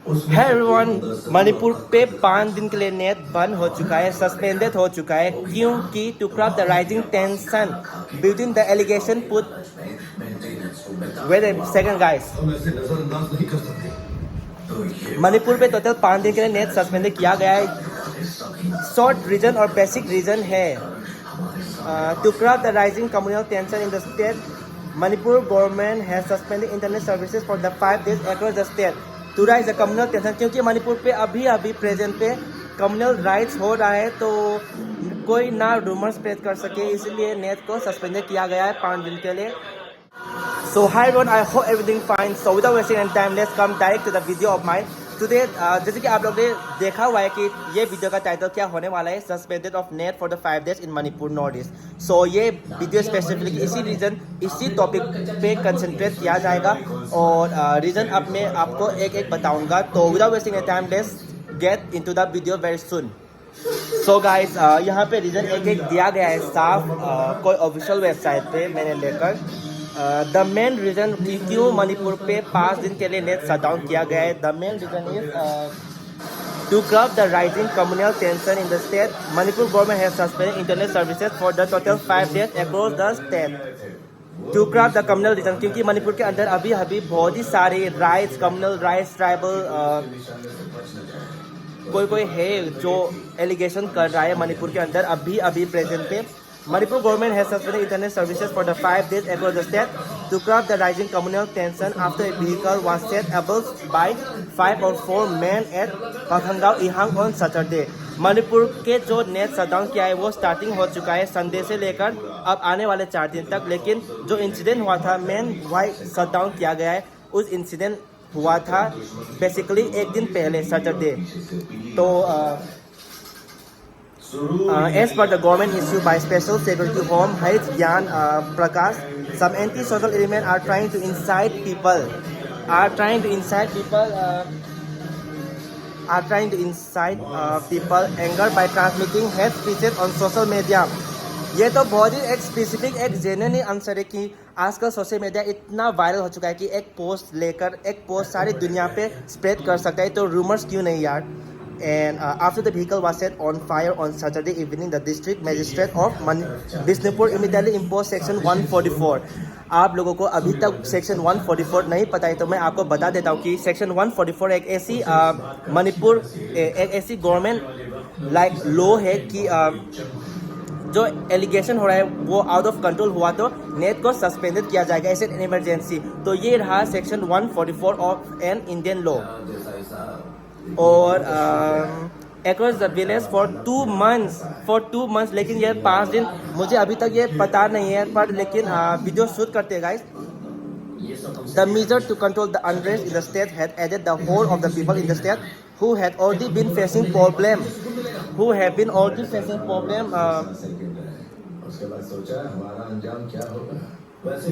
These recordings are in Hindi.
है एवरीवन, मणिपुर पे 5 दिन के लिए नेट बंद हो चुका है, सस्पेंडेड हो चुका है, क्योंकि to curb the rising tension between the allegation put wait a second guys. Manipur पे टोटल 5 दिन के लिए नेट सस्पेंडेड किया गया है। शॉर्ट रीजन और बेसिक रीजन है to curb the rising communal tension in the state. Manipur government has suspended internet services for the 5 days across the state to raise the communal tension, क्योंकि मणिपुर पे अभी प्रेजेंट पे कम्युनल राइट्स हो रहा है, तो कोई ना रूमर स्प्रेड कर सके, इसलिए नेट को सस्पेंड किया गया है 5 दिन के लिए। So hi everyone, I hope everything fine. So without wasting any time, let's come direct to the video of mine. Today, जैसे कि आप लोग ने देखा हुआ है कि ये वीडियो का टाइटल क्या होने वाला है, suspended of net for the 5 days in Manipur north east. So ये वीडियो स्पेसिफिकली इसी टॉपिक पे कंसंट्रेट किया जाएगा और रीजन अब मैं आपको एक बताऊंगा। तो without wasting any time, let's get into the video very soon. So guys, यहाँ पे रीजन एक दिया गया है साफ, कोई ऑफिशियल वेबसाइट पे मैंने लेकर। द मेन रीजन क्यों मणिपुर पे 5 दिन के लिए नेट शट डाउन किया गया है, the main reason is to curb the rising communal tension in the state. Manipur government has suspended internet services for the total 5 days across the state to curb the communal reason, क्योंकि मणिपुर के अंदर अभी बहुत ही सारे राइट्स, कम्युनल राइट्स, ट्राइबल कोई है जो एलिगेशन कर रहा है मणिपुर के अंदर अभी प्रेजेंट पे। Manipur government has suspended internet services for the 5 days across the state to curb the rising communal tension after a vehicle was set ablaze by 5 or 4 men at Pakhangao Ihang on Saturday। Manipur के जो नेट शटडाउन किया है वो स्टार्टिंग हो चुका है संडे से लेकर अब आने वाले 4 दिन तक, लेकिन जो इंसिडेंट हुआ था मेन वाई शटडाउन किया गया है, उस इंसिडेंट हुआ था बेसिकली एक दिन पहले सैटरडे। तो as per the government issue by Special Secretary Home Harish Gyan Prakash, some anti-social elements are trying to incite people, anger by transmitting hate speeches on social media। ये तो बहुत ही एक स्पेसिफिक एक जेन्युइन आंसर है कि आजकल सोशल मीडिया इतना वायरल हो चुका है कि एक पोस्ट सारी दुनिया पे स्प्रेड कर सकता है, तो रूमर्स क्यों नहीं यार। And after the vehicle was set on fire on Saturday evening, the district magistrate of Bisnupur immediately imposed section 144। आप लोगों को अभी तक सेक्शन 144 नहीं पता है तो मैं आपको बता देता हूँ कि सेक्शन 144 एक ऐसी मणिपुर एक ऐसी गवर्नमेंट लाइक लॉ है कि जो एलिगेशन हो रहा है वो आउट ऑफ कंट्रोल हुआ तो नेट को सस्पेंडेड किया जाएगा एज एन इमरजेंसी। तो ये रहा section 144 of an Indian law. और across the village for 2 months, लेकिन ये 5 दिन मुझे अभी तक ये पता नहीं है, पर लेकिन वीडियो शूट करते हैं guys. The measure to control the unrest in the state had added the whole of the people in the state who had already been facing problem,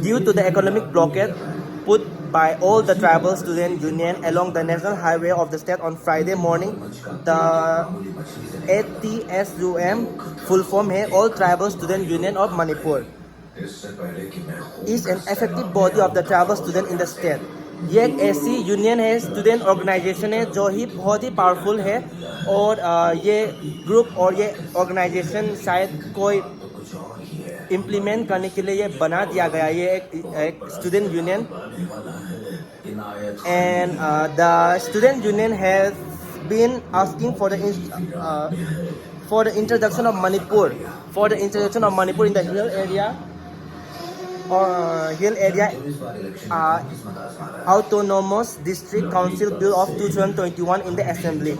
due to the economic blockade put by all the tribal student union along the national highway of the state on Friday morning। The ATSUM full form है All Tribal Student Union of Manipur, is an effective body of the tribal student in the state। ये एक ऐसी यूनियन है, स्टूडेंट ऑर्गेनाइजेशन है जो ही बहुत ही पावरफुल है, और ये ग्रुप और ये ऑर्गेनाइजेशन शायद कोई इम्प्लीमेंट करने के लिए ये बना दिया गया, ये एक student union. And the student union has been asking for the introduction of Manipur in the hill area autonomous district council bill of 2021 in the assembly।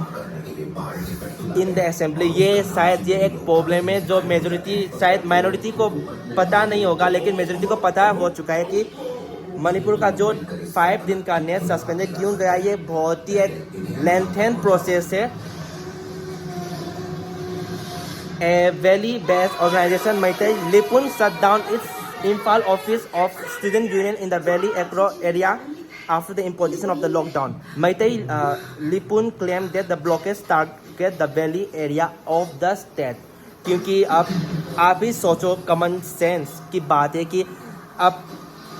ये शायद ये एक प्रॉब्लम है जो मेजोरिटी शायद माइनॉरिटी को पता नहीं होगा, लेकिन मेजोरिटी को पता हो चुका है कि मणिपुर का जो 5 दिन का नेट सस्पेंडेड क्यों गया। ये बहुत ही एक लेंथन प्रोसेस है। A valley-based organization Maitai Lipun shut down its Imphal office of student union in the Valley Agro area after the imposition of the lockdown। Maitai Lipun claimed that the blockade targeted the Valley area of the state। क्योंकि अब आप ही सोचो, कॉमन सेंस की बात है कि अब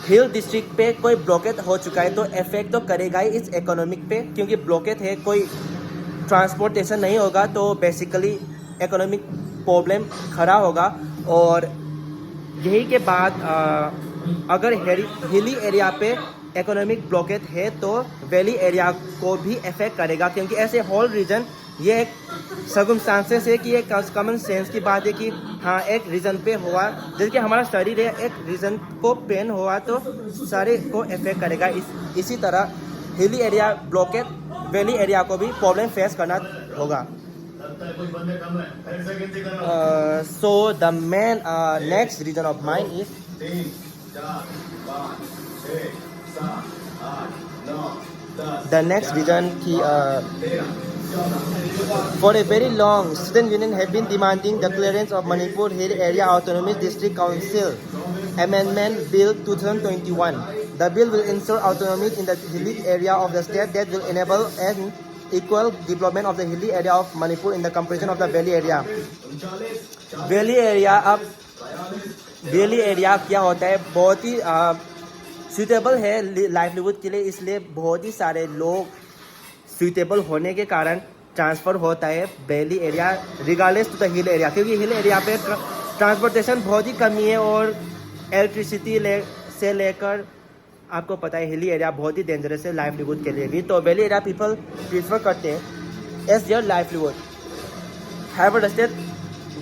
हिल डिस्ट्रिक्ट पे कोई ब्लॉकेट हो चुका है तो इफेक्ट तो करेगा ही इस इकोनॉमिक पे, क्योंकि ब्लॉकेट है, कोई ट्रांसपोर्टेशन नहीं होगा तो बेसिकली इकोनॉमिक प्रॉब्लम खड़ा होगा। और यही के बाद अगर हिली एरिया पे इकोनॉमिक ब्लॉकेट है तो वैली एरिया को भी इफेक्ट करेगा, क्योंकि ऐसे होल रीजन ये एक सर्कमस्टांसेस है कि एक कॉमन सेंस की बात है कि हाँ एक रीजन पे हुआ, जैसे कि हमारा शरीर है, एक रीजन को पेन हुआ तो सारे को इफेक्ट करेगा। इसी तरह hilly area blockade valley area को भी प्रॉब्लम फेस करना होगा। So the main next region of mine is the next region ki for a very long student union have been demanding the clearance of Manipur Hill Area Autonomous District Council Amendment Bill 2021. The bill will ensure autonomy in the hilly area of the state that will enable an equal development of the hilly area of Manipur in the comparison of the valley area. Valley area क्या होता है, बहुत ही सुटेबल है लाइवलीहुड के लिए, इसलिए बहुत ही सारे लोग सुटेबल होने के कारण ट्रांसफ़र होता है valley area regardless to the hill area, क्योंकि हिल एरिया पे ट्रांसपोर्टेशन बहुत ही कमी है और इलेक्ट्रिसिटी से लेकर आपको पता है हिली एरिया बहुत ही डेंजरस है लाइवलीहुड के लिए भी, तो वैली एरिया पीपल प्रीफर करते हैं as their livelihood. However, the state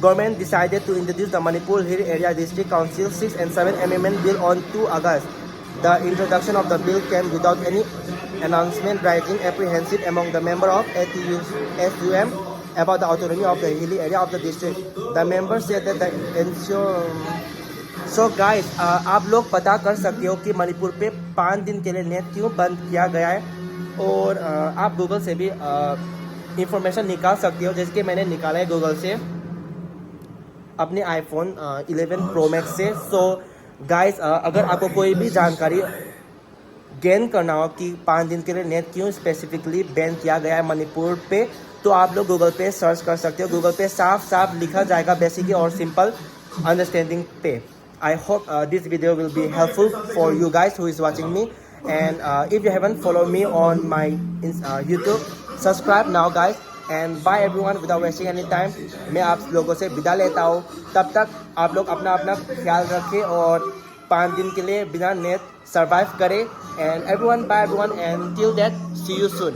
government decided to introduce the Manipur Hill Area District Council 6 and 7 Amendment Bill on 2 August. The introduction of the bill came without any announcement, raising apprehension among the members of SUM about the autonomy of the hilly area of the district. The members said that the So guys, आप लोग पता कर सकते हो कि मणिपुर पे 5 दिन के लिए नेट क्यों बंद किया गया है, और आप गूगल से भी इंफॉर्मेशन निकाल सकते हो, जैसे कि मैंने निकाला है गूगल से अपने आईफोन 11 प्रो मैक्स से। सो गाइस, अगर आपको कोई भी जानकारी गेन करना हो कि 5 दिन के लिए नेट क्यों स्पेसिफिकली बैन किया गया है मणिपुर पे, तो आप लोग गूगल पे सर्च कर सकते हो। गूगल पे साफ साफ लिखा जाएगा बेसिकली और सिंपल अंडरस्टैंडिंग पे। I hope this video will be helpful for you guys who is watching me, and if you haven't followed me on my YouTube, subscribe now guys, and bye everyone without wasting any time। मैं आप लोगों से विदा लेता हूँ, तब तक आप लोग अपना अपना ख्याल रखें और 5 दिन के लिए बिना नेट सर्वाइव करें। And everyone, bye everyone, and till that, see you soon।